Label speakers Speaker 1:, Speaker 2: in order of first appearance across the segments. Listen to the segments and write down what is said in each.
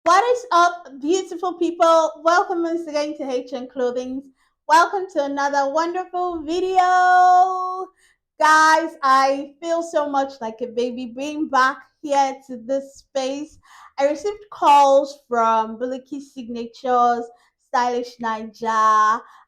Speaker 1: What is up, beautiful people? Welcome once again to Clothing. Welcome to another wonderful video. Guys, I feel so much like a baby being back here to this space. I received calls from Buliki Signatures, Stylish Niger.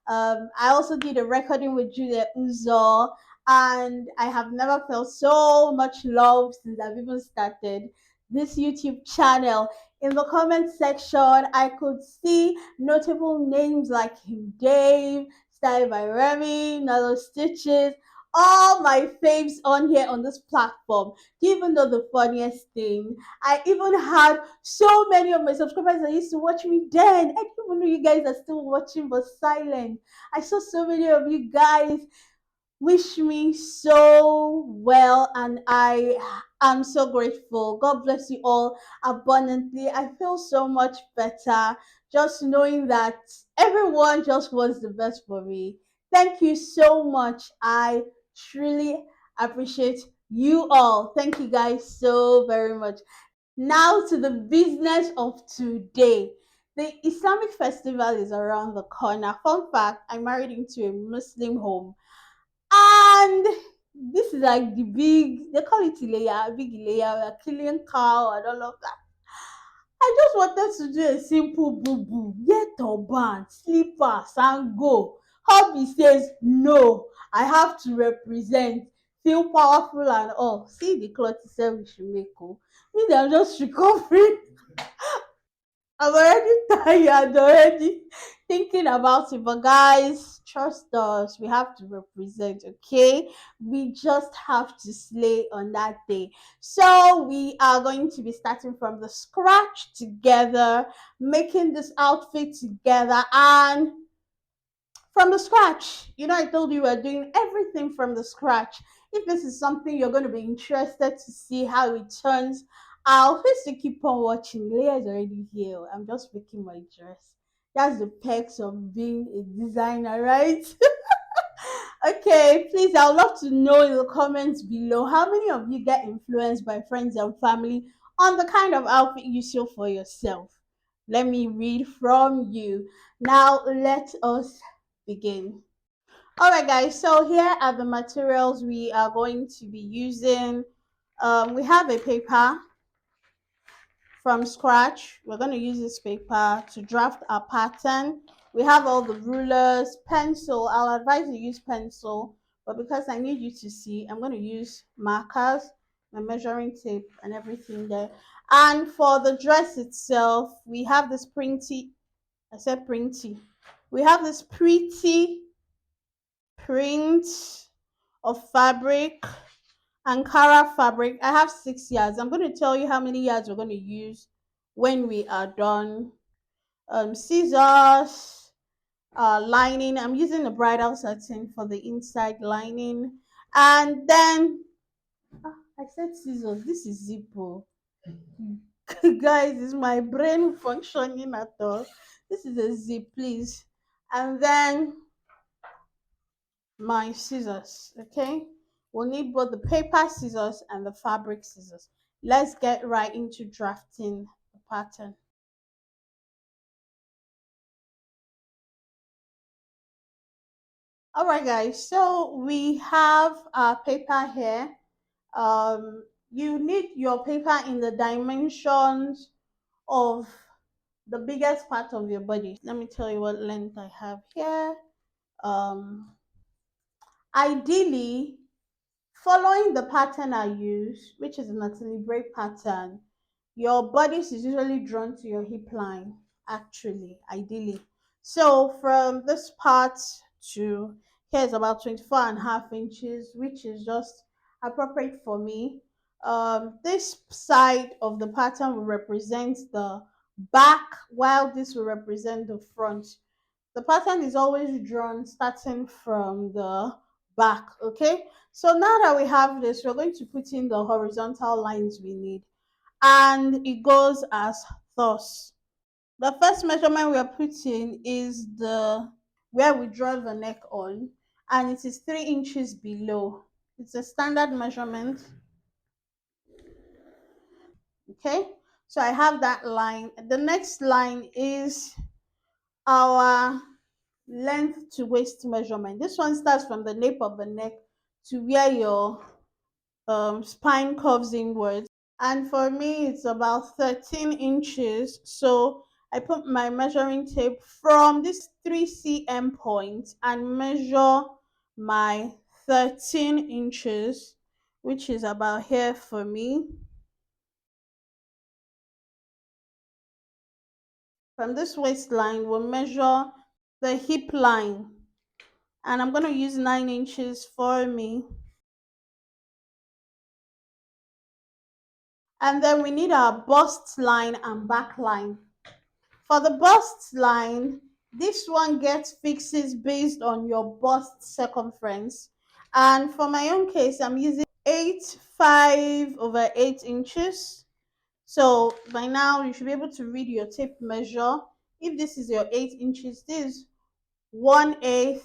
Speaker 1: I also did a recording with Julia Uzo, and I have never felt so much love since I've even started this YouTube channel. In the comment section, I could see notable names like Him Dave, Style by Remy, Nalo Stitches, all my faves on here on this platform. Do you even know the funniest thing? I even had so many of my subscribers that used to watch me then. I didn't even know you guys are still watching but silent. I saw so many of you guys wish me so well, and I am so grateful. God bless you all abundantly. I feel so much better just knowing that everyone just wants the best for me. Thank you so much. I truly appreciate you all. Thank you guys so very much. Now to the business of today. The Islamic festival is around the corner. Fun fact, I married into a Muslim home, and this is like the big, they call it Ileya, big Ileya, we're killing cow and all of that. I just wanted to do a simple boo boo, wear turban, slippers, and go. Hubby says, no, I have to represent, feel powerful and all. See the cloth he said we should make. Oh. Me, I'm just recovering. I'm already tired already thinking about it. But guys, trust us, we have to represent, okay? We just have to slay on that day. So we are going to be starting from the scratch together, making this outfit together, and from the scratch. I told you we're doing everything from the scratch. If this is something you're going to be interested to see how it turns out, please to keep on watching. Leah is already here. I'm just making my dress. That's the perks of being a designer, right? Okay, please, I would love to know in the comments below how many of you get influenced by friends and family on the kind of outfit you sew for yourself. Let me read from you. Now, let us begin. All right, guys, so here are the materials we are going to be using. We have a paper from scratch. We're going to use this paper to draft our pattern. We have all the rulers, pencil. I'll advise you use pencil, but because I need you to see, I'm going to use markers, my measuring tape, and everything there. And for the dress itself, we have this printy. I said printy. We have this pretty print of fabric, Ankara fabric. I have 6 yards. I'm going to tell you how many yards we're going to use when we are done. Scissors, lining. I'm using the bridal satin for the inside lining. And then, I said scissors. This is Zippo. Guys, is my brain functioning at all? This is a zip, please. And then my scissors, okay? We'll need both the paper scissors and the fabric scissors. Let's get right into drafting the pattern. All right, guys, so we have our paper here. You need your paper in the dimensions of the biggest part of your body. Let me tell you what length I have here. Um, Ideally, following the pattern I use, which is an equilibrate pattern, your bodice is usually drawn to your hip line, actually, ideally. So from this part to here is about 24.5 inches, which is just appropriate for me. This side of the pattern will represent the back, while this will represent the front. The pattern is always drawn starting from the back, okay? So now that we have this, we're going to put in the horizontal lines we need, and it goes as thus. The first measurement we are putting is the where we draw the neck on, and it is 3 inches below. It's a standard measurement, okay? So I have that line. The next line is our length to waist measurement. This one starts from the nape of the neck to where your spine curves inwards. And for me, it's about 13 inches. So I put my measuring tape from this 3 cm point and measure my 13 inches, which is about here for me. From this waistline, we'll measure the hip line, and I'm going to use 9 inches for me. And then we need our bust line and back line. For the bust line, this one gets fixes based on your bust circumference. And for my own case, I'm using 8.5/8 inches. So by now, you should be able to read your tape measure. If this is your 8 inches, this is 1/8,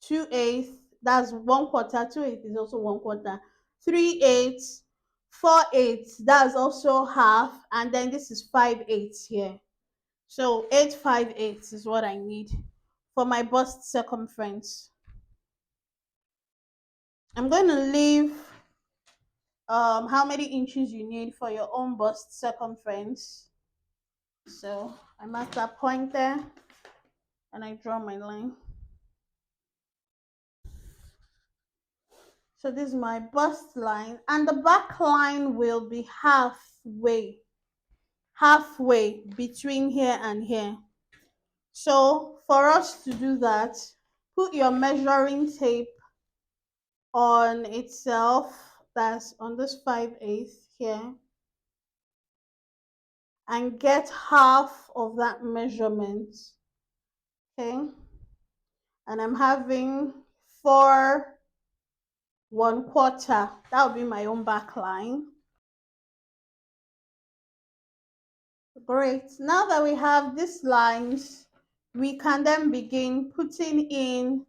Speaker 1: 2/8, that's 1/4, 2/8 is also 1/4, 3/8, 4/8, that's also half, and then this is 5/8 here. So 8.5/8 is what I need for my bust circumference. I'm going to leave how many inches you need for your own bust circumference. So I mark that point there and I draw my line. So this is my bust line, and the back line will be halfway between here and here. So for us to do that, put your measuring tape on itself, that's on this 5/8 here, and get half of that measurement. Okay, and I'm having 4 1/4. That would be my own back line. Great. Now that we have these lines, we can then begin putting in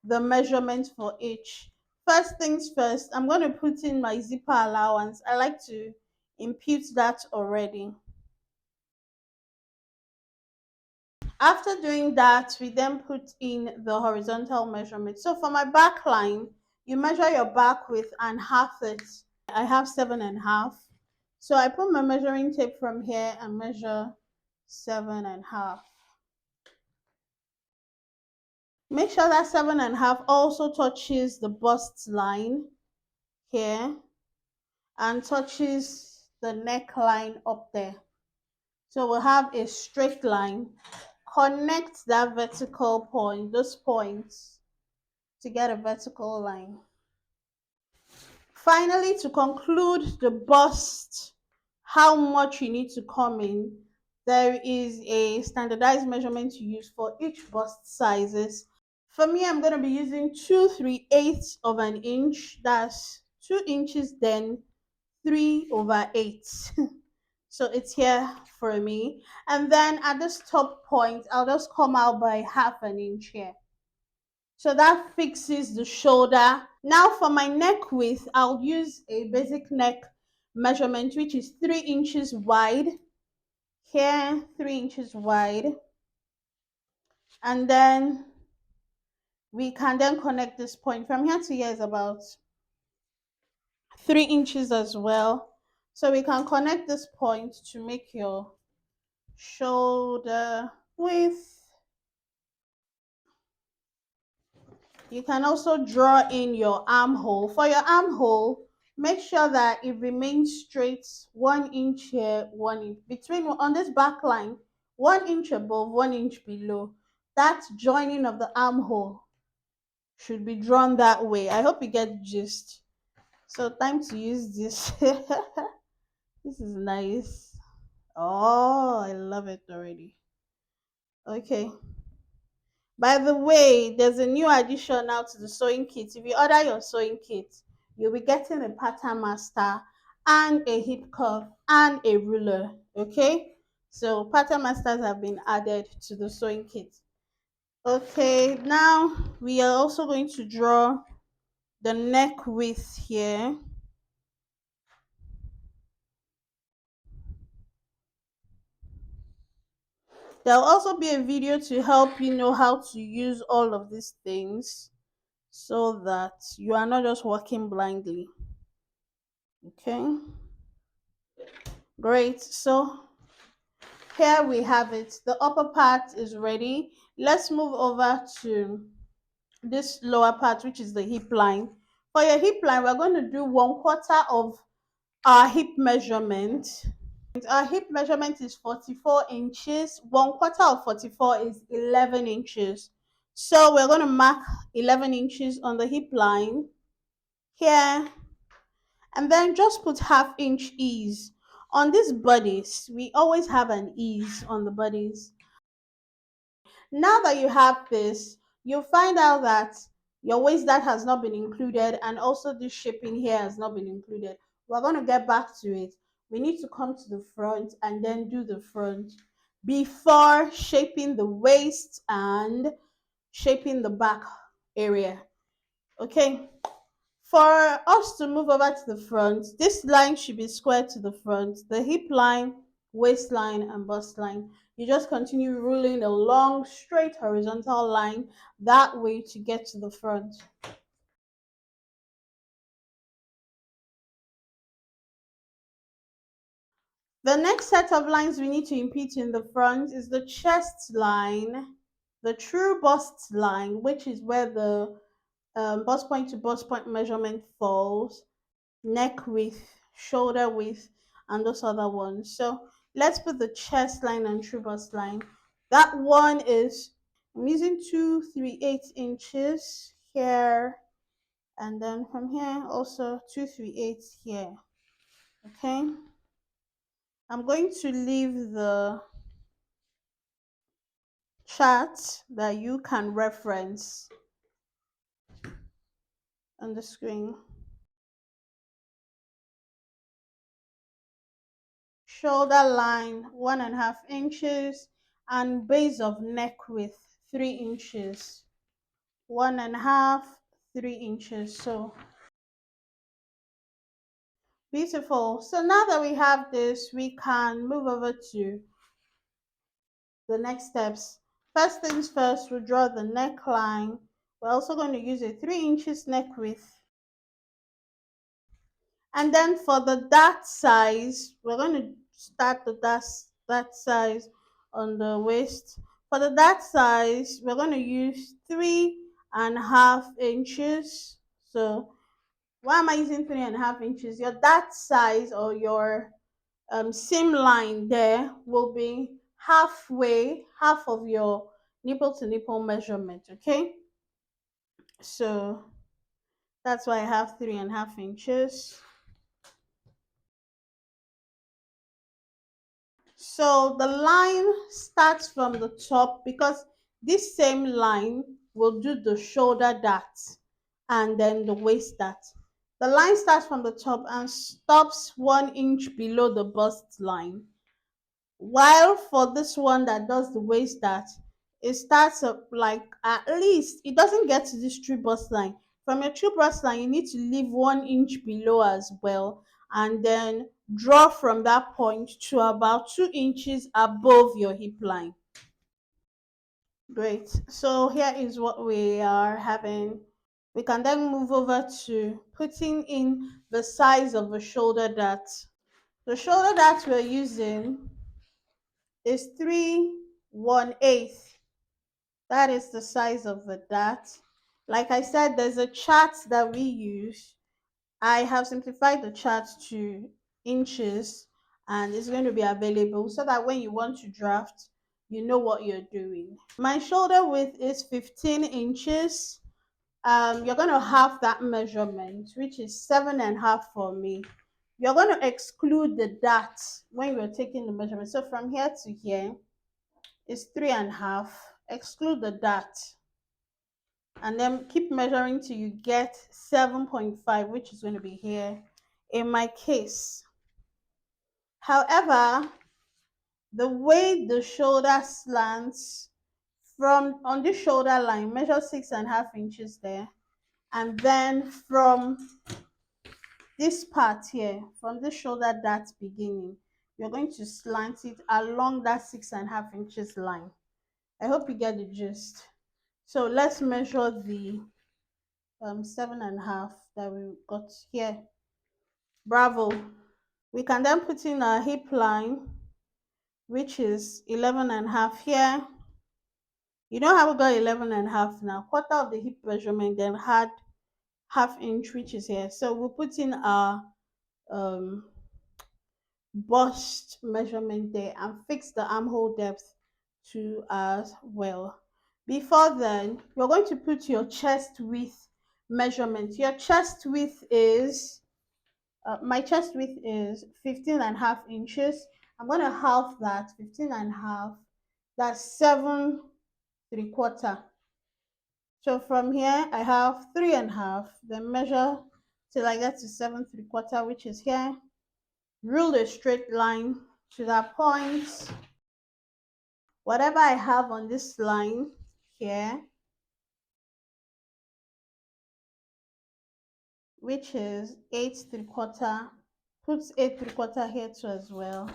Speaker 1: the measurement for each. First things first, I'm going to put in my zipper allowance. I like to impute that already. After doing that, we then put in the horizontal measurement. So for my back line, you measure your back width and half it. I have 7.5. So I put my measuring tape from here and measure 7.5. Make sure that 7.5 also touches the bust line here and touches the neckline up there. So we'll have a straight line. Connect that vertical point, those points, to get a vertical line. Finally, to conclude the bust, how much you need to come in, there is a standardized measurement to use for each bust sizes. For me, I'm going to be using 2/3 of an inch. That's 2 inches, then 3/8. So it's here for me. And then at this top point, I'll just come out by half an inch here. So that fixes the shoulder. Now for my neck width, I'll use a basic neck measurement, which is 3 inches wide. Here, 3 inches wide. And then we can then connect this point. From here to here is about 3 inches as well. So we can connect this point to make your shoulder width. You can also draw in your armhole. For your armhole, make sure that it remains straight, 1 inch here, 1 inch between on this back line, 1 inch above, 1 inch below. That joining of the armhole should be drawn that way. I hope you get the gist. So time to use this. This is nice. Oh, I love it already. Okay. By the way, there's a new addition now to the sewing kit. If you order your sewing kit, you'll be getting a pattern master and a hip cuff and a ruler. Okay? So pattern masters have been added to the sewing kit. Okay, now we are also going to draw the neck width here. There'll also be a video to help you know how to use all of these things so that you are not just walking blindly. Okay, great. So here we have it. The upper part is ready. Let's move over to this lower part, which is the hip line. For your hip line, we're going to do 1/4 of our hip measurement. Our hip measurement is 44 inches. 1/4 of 44 is 11 inches. So we're going to mark 11 inches on the hip line here, and then just put ½ inch ease. On this bodice, we always have an ease on the bodice. Now that you have this, you'll find out that your waist that has not been included, and also this shaping here has not been included. We're going to get back to it. We need to come to the front and then do the front before shaping the waist and shaping the back area. Okay, for us to move over to the front, this line should be square to the front. The hip line, waistline, and bust line. You just continue ruling a long, straight horizontal line that way to get to the front. The next set of lines we need to impute in the front is the chest line, the true bust line, which is where the bust point to bust point measurement falls, neck width, shoulder width, and those other ones. So let's put the chest line and true bust line. That one is, I'm using 2 3/8 inches here, and then from here also 2 3/8 here. Okay, I'm going to leave the chart that you can reference on the screen. Shoulder line 1.5 inches, and base of neck width 3 inches. 1.5, 3 inches. So beautiful. So now that we have this, we can move over to the next steps. First things first, we'll draw the neckline. We're also going to use a 3 inches neck width. And then for the dart size, we're going to start the dart size on the waist. For the dart size, we're going to use 3.5 inches. So why am I using 3.5 inches? Your dart size or your seam line there will be half of your nipple to nipple measurement. Okay, so that's why I have 3.5 inches. So the line starts from the top, because this same line will do the shoulder dart and then the waist dart. The line starts from the top and stops 1 inch below the bust line. While for this one that does the waist dart, it starts up like, at least it doesn't get to this true bust line. From your true bust line, you need to leave 1 inch below as well, and then draw from that point to about 2 inches above your hip line. Great. So here is what we are having. We can then move over to putting in the size of the shoulder dart. The shoulder dart we're using is 3/1/8. That is the size of the dart. Like I said, there's a chart that we use. I have simplified the chart to inches, and it's going to be available so that when you want to draft, you know what you're doing. My shoulder width is 15 inches. You're going to have that measurement, which is 7.5 for me. You're going to exclude the dart when you're taking the measurement. So from here to here is 3.5. Exclude the dart, and then keep measuring till you get 7.5, which is going to be here in my case. However, the way the shoulder slants from on the shoulder line, measure 6.5 inches there, and then from this part here, from the shoulder dart beginning, you're going to slant it along that 6.5 inches line. I hope you get the gist. So let's measure the 7.5 that we got here. Bravo. We can then put in our hip line, which is 11.5 here. You know how we got 11.5 now? Quarter of the hip measurement, then had half inch, which is here. So we'll put in our um, bust measurement there and fix the armhole depth to as well. Before then, you're going to put your chest width measurement. Your chest width is my chest width is 15.5 inches. I'm going to half that, 15.5. That's 7.75. So from here, I have 3.5. Then measure till I get to 7.75, which is here. Rule a straight line to that point. Whatever I have on this line here, which is 8.75, put 8.75 here too as well,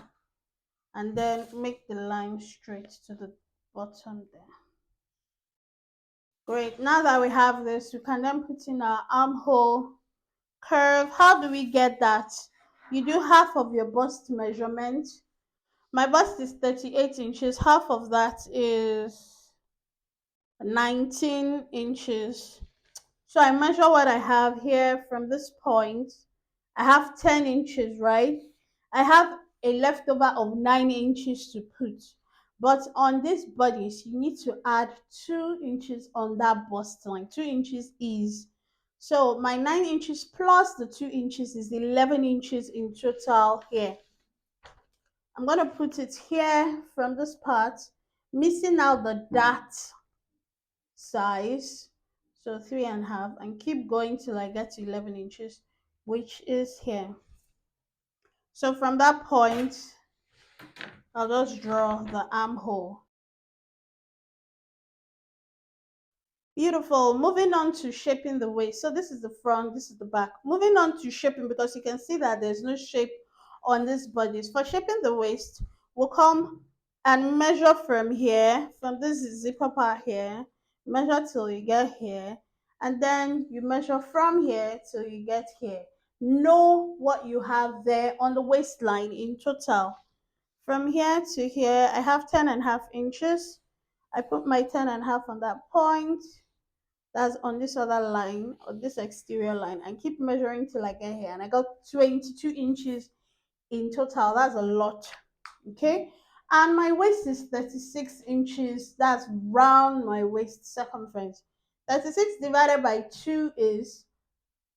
Speaker 1: and then make the line straight to the bottom there. Great. Now that we have this, we can then put in our armhole curve. How do we get that? You do half of your bust measurement. My bust is 38 inches. Half of that is 19 inches. So I measure what I have here from this point. I have 10 inches, right? I have a leftover of 9 inches to put. But on this bodice, you need to add 2 inches on that bust line. 2 inches is. So my 9 inches plus the 2 inches is 11 inches in total here. I'm going to put it here from this part, missing out the dart size. So 3.5, and keep going till I get to 11 inches, which is here. So from that point, I'll just draw the armhole. Beautiful. Moving on to shaping the waist. So this is the front, this is the back. Moving on to shaping, because you can see that there's no shape on this body. For shaping the waist, we'll come and measure from here, from this zipper part here, measure till you get here, and then you measure from here till you get here. Know what you have there on the waistline in total. From here to here, I have 10.5 inches. I put my 10.5 on that point. That's on this other line, or this exterior line, and keep measuring till I get here, and I got 22 inches in total. That's a lot. Okay, and my waist is 36 inches. That's round my waist circumference. 36 divided by 2 is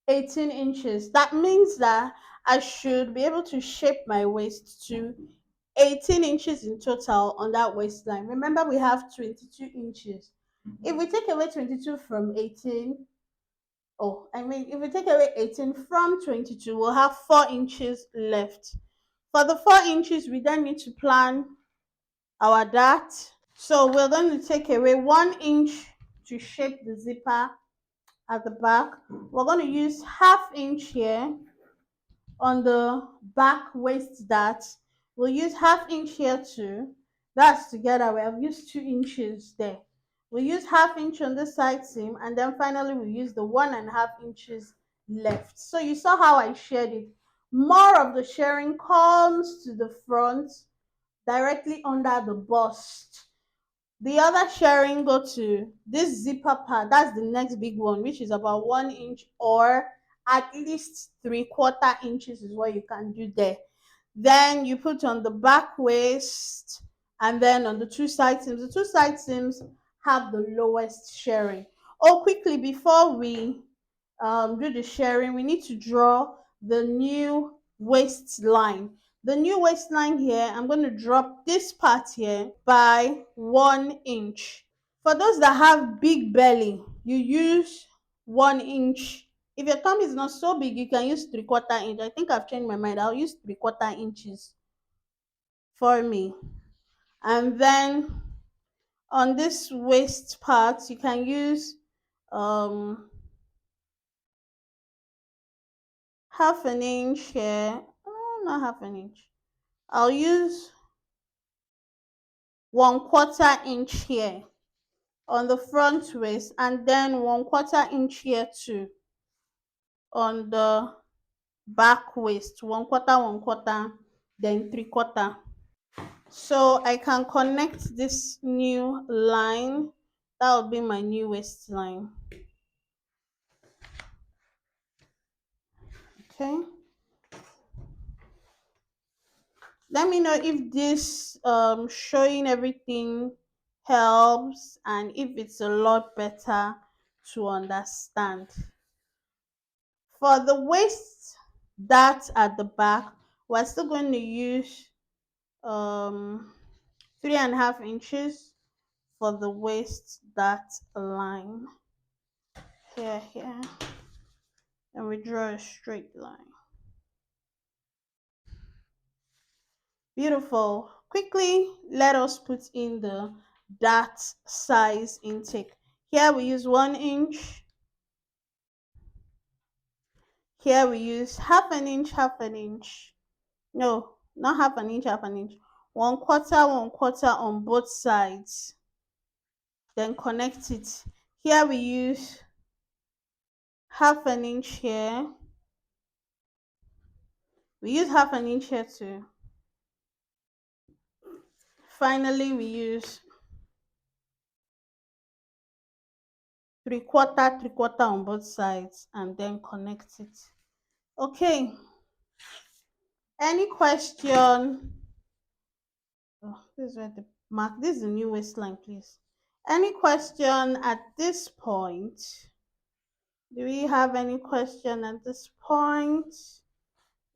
Speaker 1: 18 inches. That means that I should be able to shape my waist to 18 inches in total on that waistline. Remember, we have 22 inches. If we take away 22 from 18, if we take away 18 from 22, we'll have 4 inches left. For the 4 inches, we then need to plan our dart. So we're going to take away 1 inch to shape the zipper at the back. We're going to use half inch here on the back waist dart. We'll use half inch here too. That's together. We have used 2 inches there. We'll use half inch on this side seam, and then finally we'll use the 1.5 inches left. So you saw how I shared it. More of the sharing comes to the front, directly under the bust. The other sharing go to this zipper part. That's the next big one, which is about 1 inch, or at least 3/4 inches is what you can do there. Then you put on the back waist, and then on the two side seams. The two side seams have the lowest sharing. Oh, quickly before we do the sharing, we need to draw the new waistline. The new waistline here, I'm going to drop this part here by 1 inch. For those that have big belly, you use 1 inch. If your tummy is not so big, you can use 3/4 inch. I think I've changed my mind. I'll use 3/4 inches for me. And then on this waist part, you can use half an inch here. Oh, not half an inch. I'll use 1/4 inch here on the front waist, and then 1/4 inch here too on the back waist. 1/4, 1/4, then 3/4. So I can connect this new line. That will be my new waistline. Okay. Let me know if this showing everything helps and if it's a lot better to understand. For the waist dart at the back, we're still going to use um 3.5 inches for the waist dart line. Here, and we draw a straight line. Beautiful. Quickly, let us put in the dart size intake. Here we use 1 inch. Here we use half an inch, half an inch. No, not half an inch, half an inch. 1/4, 1/4 on both sides. Then connect it. Here we use half an inch here. We use half an inch here too. Finally, we use 3/4, 3/4 on both sides and then connect it. Okay, any question? Oh, this is where the mark. This is the new waistline, please. Any question at this point? Do we have any question at this point?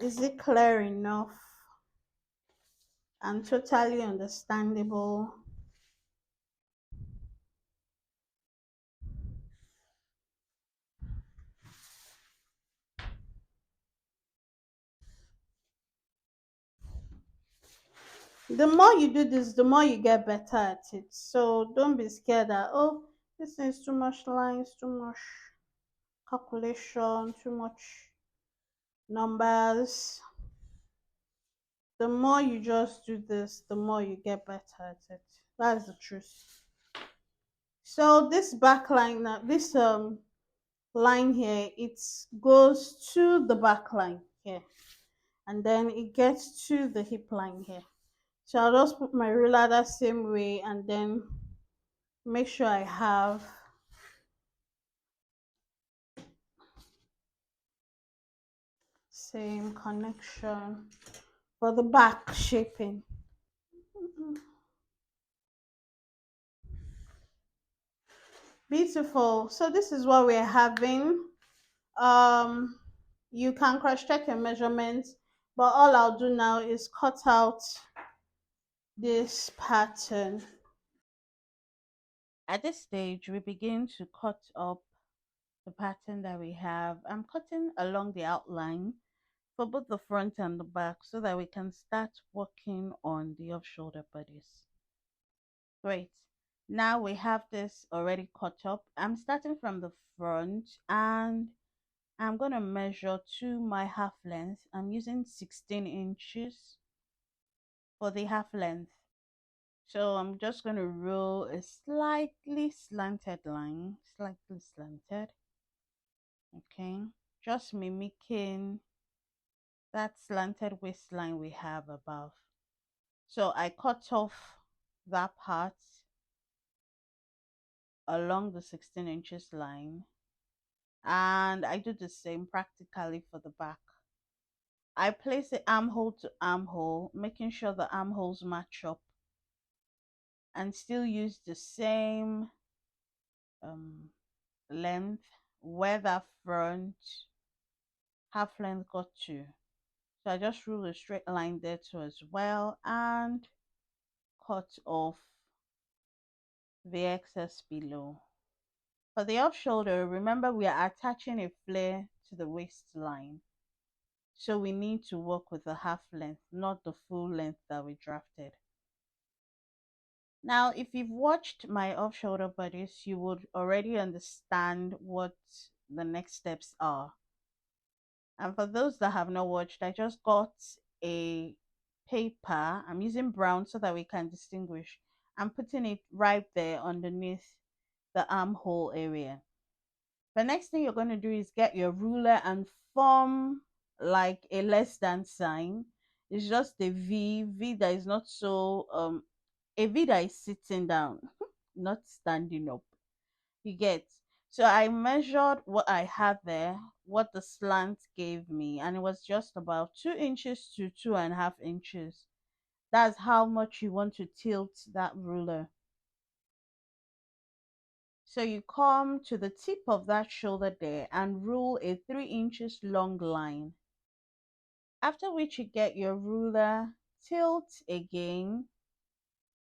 Speaker 1: Is it clear enough and totally understandable? The more you do this, the more you get better at it. So don't be scared that, oh, this is too much lines, too much calculation, too much numbers. The more you just do this, the more you get better at it. That's the truth. So this back line now, this line here, it goes to the back line here, and then it gets to the hip line here. So I'll just put my ruler that same way and then make sure I have same connection for the back shaping. Beautiful. So this is what we're having. um you can cross check your measurements, but all I'll do now is cut out this pattern. At this stage, we begin to cut up the pattern that we have. I'm cutting along the outline for both the front and the back so that we can start working on the off shoulder bodice. Great. Now we have this already cut up. I'm starting from the front and I'm going to measure to my half length. I'm using 16 inches for the half length. So I'm just going to roll a slightly slanted line, slightly slanted. Okay. Just mimicking that slanted waistline we have above. So I cut off that part along the 16 inches line, and I do the same practically for the back. I place the armhole to armhole, making sure the armholes match up, and still use the same um, length where the front half length got to. So I just rule a straight line there too as well and cut off the excess below. For the off shoulder, remember we are attaching a flare to the waistline. So we need to work with the half length, not the full length that we drafted. Now, if you've watched my off shoulder bodice, you would already understand what the next steps are. And for those that have not watched, I just got a paper. I'm using brown so that we can distinguish. I'm putting it right there underneath the armhole area. The next thing you're going to do is get your ruler and form like a less than sign. It's just a V that is not so a V that is sitting down, not standing up. You get. So I measured what I had there, what the slant gave me, and it was just about 2 inches to 2.5 inches. That's how much you want to tilt that ruler. So you come to the tip of that shoulder there and rule a 3 inches long line. After which you get your ruler, tilt again,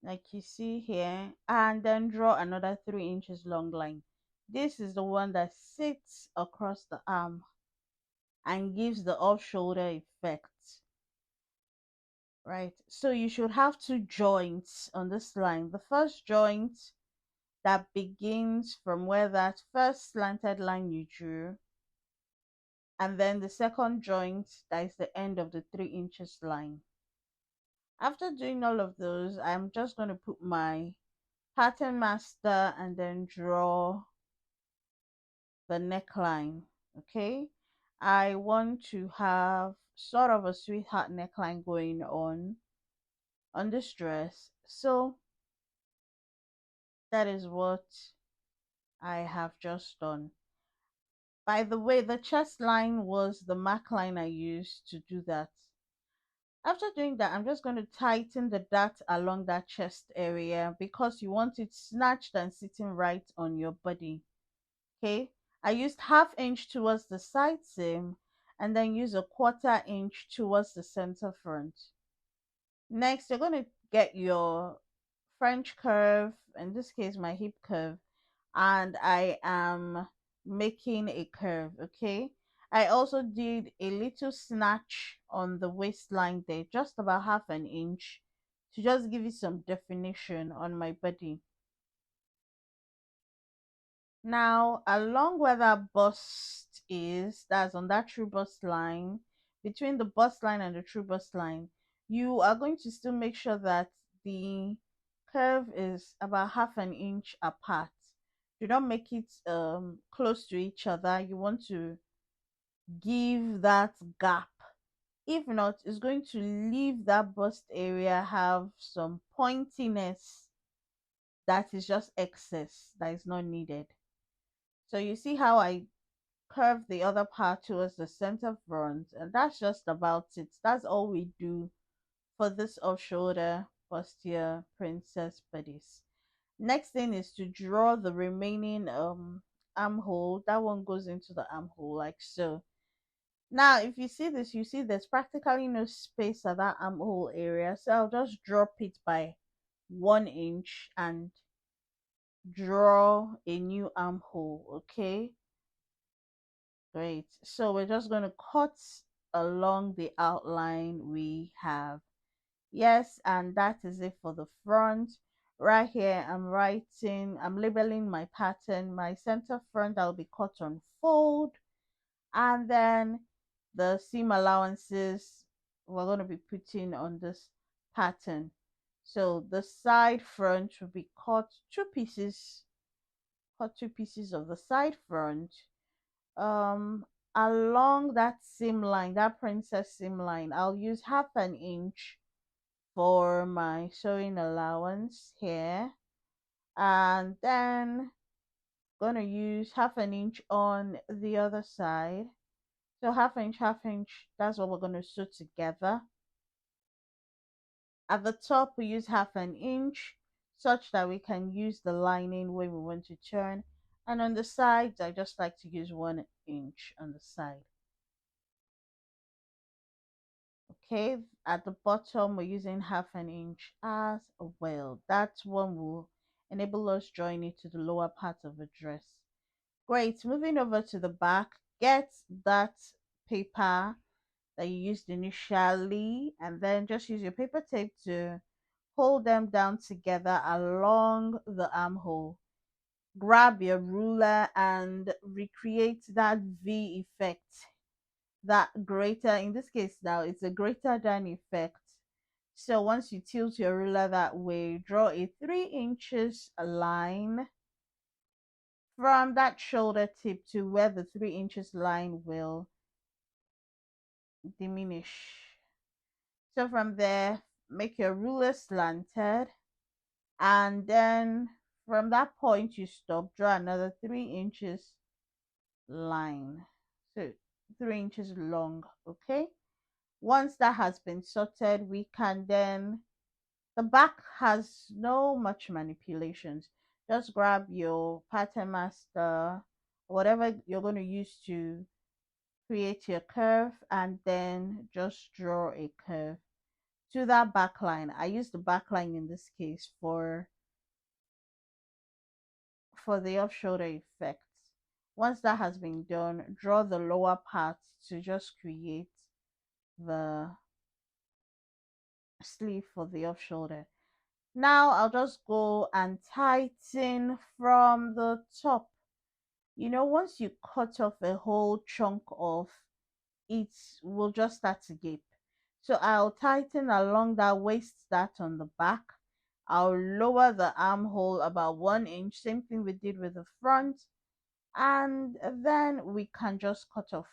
Speaker 1: like you see here, and then draw another 3 inches long line. This is the one that sits across the arm and gives the off shoulder effect. Right, so you should have two joints on this line. The first joint that begins from where that first slanted line you drew, and then the second joint that is the end of the 3 inches line. After doing all of those, I'm just going to put my pattern master and then draw the neckline. Okay, I want to have sort of a sweetheart neckline going on this dress, so that is what I have just done. By the way, the chest line was the mark line I used to do that. After doing that, I'm just going to tighten the dart along that chest area because you want it snatched and sitting right on your body. Okay, I used 1/2 inch towards the side seam and then use a 1/4 inch towards the center front. Next, you're going to get your French curve, in this case my hip curve, and I am making a curve. Okay, I also did a little snatch on the waistline there, just about 1/2 inch, to just give it some definition on my body. Now, along where that bust is, that's on that true bust line, between the bust line and the true bust line, you are going to still make sure that the curve is about 1/2 inch apart. Do not make it close to each other. You want to give that gap. If not, it's going to leave that bust area have some pointiness that is just excess, that is not needed. So you see how I curve the other part towards the center front, and that's just about it. That's all we do for this off shoulder bustier princess bodice. Next thing is to draw the remaining armhole. That one goes into the armhole like so. Now if you see this, you see there's practically no space at that armhole area, so I'll just drop it by 1 inch and draw a new armhole. Okay, great. So we're just going to cut along the outline we have. Yes, and that is it for the front. Right here, I'm labeling my pattern. My center front, I'll be cut on fold. And then the seam allowances we're going to be putting on this pattern. So the side front will be cut 2 pieces, cut 2 pieces of the side front along that seam line, that princess seam line. I'll use 1/2 inch for my sewing allowance here, and then gonna use 1/2 inch on the other side. So 1/2 inch, that's what we're going to sew together. At the top we use 1/2 inch such that we can use the lining when we want to turn, and on the sides I just like to use 1 inch on the side. Okay, at the bottom we're using 1/2 inch as well. That one will enable us join it to the lower part of the dress. Great, moving over to the back, get that paper that you used initially and then just use your paper tape to hold them down together along the armhole. Grab your ruler and recreate that V effect, that greater, in this case now it's a greater than effect. So once you tilt your ruler that way, draw a 3 inches line from that shoulder tip to where the 3 inches line will diminish. So from there, make your ruler slanted, and then from that point you stop, draw another 3 inches line. So 3 inches long, okay? Once that has been sorted, we can then, the back has no much manipulations. Just grab your pattern master, whatever you're going to use to create your curve, and then just draw a curve to that back line. I use the back line in this case for the off shoulder effect. Once that has been done, draw the lower part to just create the sleeve for the off shoulder. Now I'll just go and tighten from the top. You know, once you cut off a whole chunk off, it will just start to gape. So I'll tighten along that waist start on the back. I'll lower the armhole about 1 inch, same thing we did with the front, and then we can just cut off.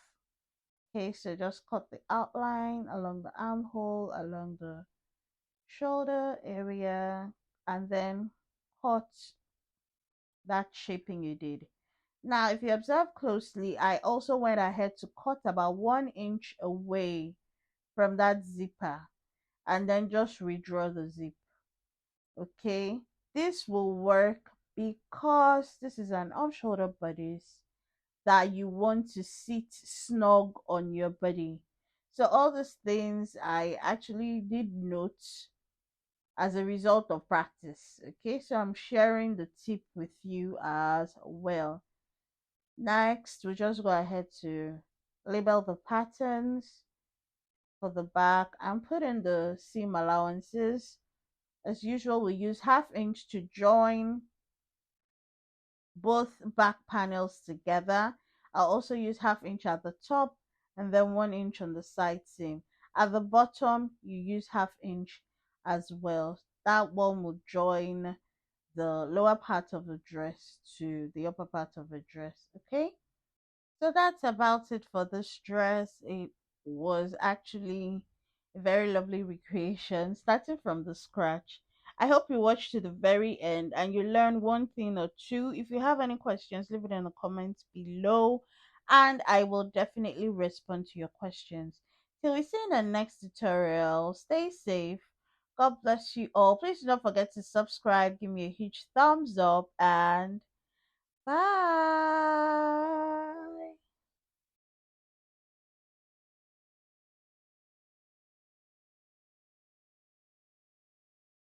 Speaker 1: Okay, so just cut the outline along the armhole, along the shoulder area, and then cut that shaping you did. Now, if you observe closely, I also went ahead to cut about 1 inch away from that zipper and then just redraw the zip. Okay, this will work because this is an off shoulder bodice that you want to sit snug on your body. So all these things I actually did note as a result of practice. Okay, so I'm sharing the tip with you as well. Next, we just go ahead to label the patterns for the back and put in the seam allowances. As usual, we use 1/2 inch to join both back panels together. I'll also use 1/2 inch at the top and then 1 inch on the side seam. At the bottom, you use 1/2 inch as well. That one will join the lower part of the dress to the upper part of the dress. Okay, so that's about it for this dress. It was actually a very lovely recreation, starting from the scratch. I hope you watched to the very end and you learned one thing or two. If you have any questions, leave it in the comments below and I will definitely respond to your questions. Till we see in the next tutorial, stay safe. God bless you all. Please do not forget to subscribe, give me a huge thumbs up, and bye.